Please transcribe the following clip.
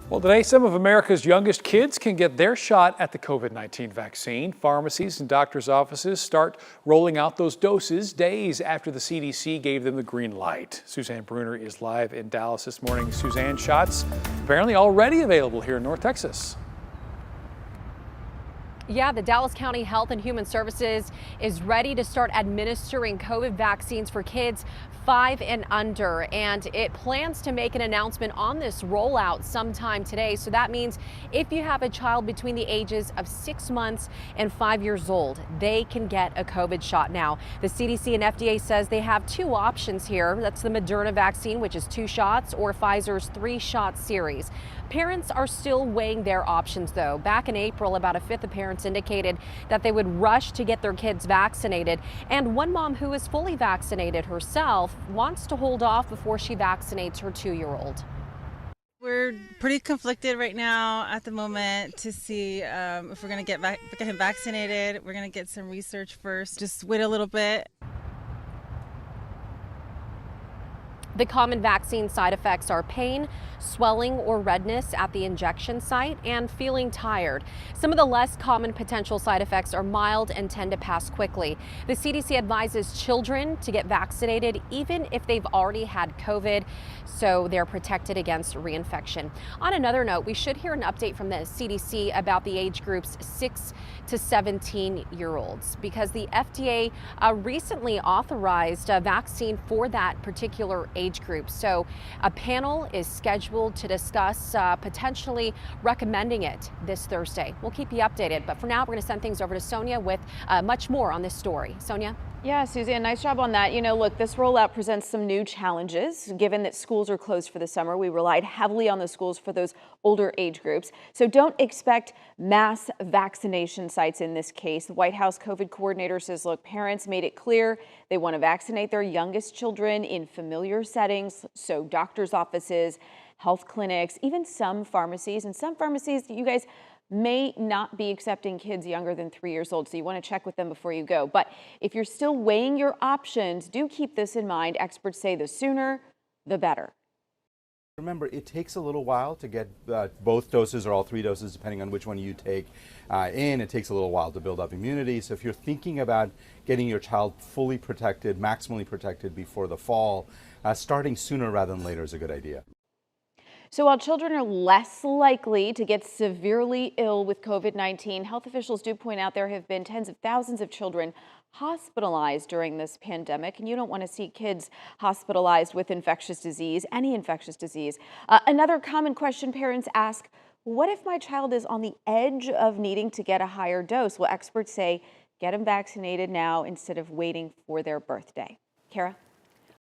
Well, today, some of America's youngest kids can get their shot at the COVID-19 vaccine. Pharmacies and doctors' offices start rolling out those doses days after the CDC gave them the green light. Suzanne Bruner is live in Dallas this morning. Suzanne, shots apparently already available here in North Texas. Yeah, the Dallas County Health and Human Services is ready to start administering COVID vaccines for kids 5 and under, and it plans to make an announcement on this rollout sometime today. So that means if you have a child between the ages of 6 months and 5 years old, they can get a COVID shot now. The CDC and FDA says they have 2 options here. That's the Moderna vaccine, which is 2 shots, or Pfizer's 3-shot series. Parents are still weighing their options, though. Back in April, about a fifth of parents indicated that they would rush to get their kids vaccinated. And one mom who is fully vaccinated herself wants to hold off before she vaccinates her 2-year-old. We're pretty conflicted right now at the moment to see if we're going to get him vaccinated. We're going to get some research first. Just wait a little bit. The common vaccine side effects are pain, swelling or redness at the injection site, and feeling tired. Some of the less common potential side effects are mild and tend to pass quickly. The CDC advises children to get vaccinated even if they've already had COVID, so they're protected against reinfection. On another note, we should hear an update from the CDC about the age groups 6 to 17-year-olds because the FDA recently authorized a vaccine for that particular age group. So a panel is scheduled to discuss potentially recommending it this Thursday. We'll keep you updated, but for now, we're going to send things over to Sonia with much more on this story. Sonia? Yeah, Suzanne, nice job on that. You know, look, this rollout presents some new challenges. Given that schools are closed for the summer, we relied heavily on the schools for those older age groups. So don't expect mass vaccination sites in this case. The White House COVID coordinator says, look, parents made it clear they want to vaccinate their youngest children in familiar settings. So doctors' offices, health clinics, even some pharmacies. And some pharmacies, you guys, may not be accepting kids younger than 3 years old, so you want to check with them before you go. But if you're still weighing your options, do keep this in mind. Experts say the sooner, the better. Remember, it takes a little while to get both doses or all 3 doses, depending on which one you take in. It takes a little while to build up immunity. So if you're thinking about getting your child fully protected, maximally protected before the fall, starting sooner rather than later is a good idea. So while children are less likely to get severely ill with COVID-19, health officials do point out there have been tens of thousands of children hospitalized during this pandemic, and you don't want to see kids hospitalized with infectious disease, any infectious disease. Another common question parents ask, what if my child is on the edge of needing to get a higher dose? Well, experts say get them vaccinated now instead of waiting for their birthday. Kara?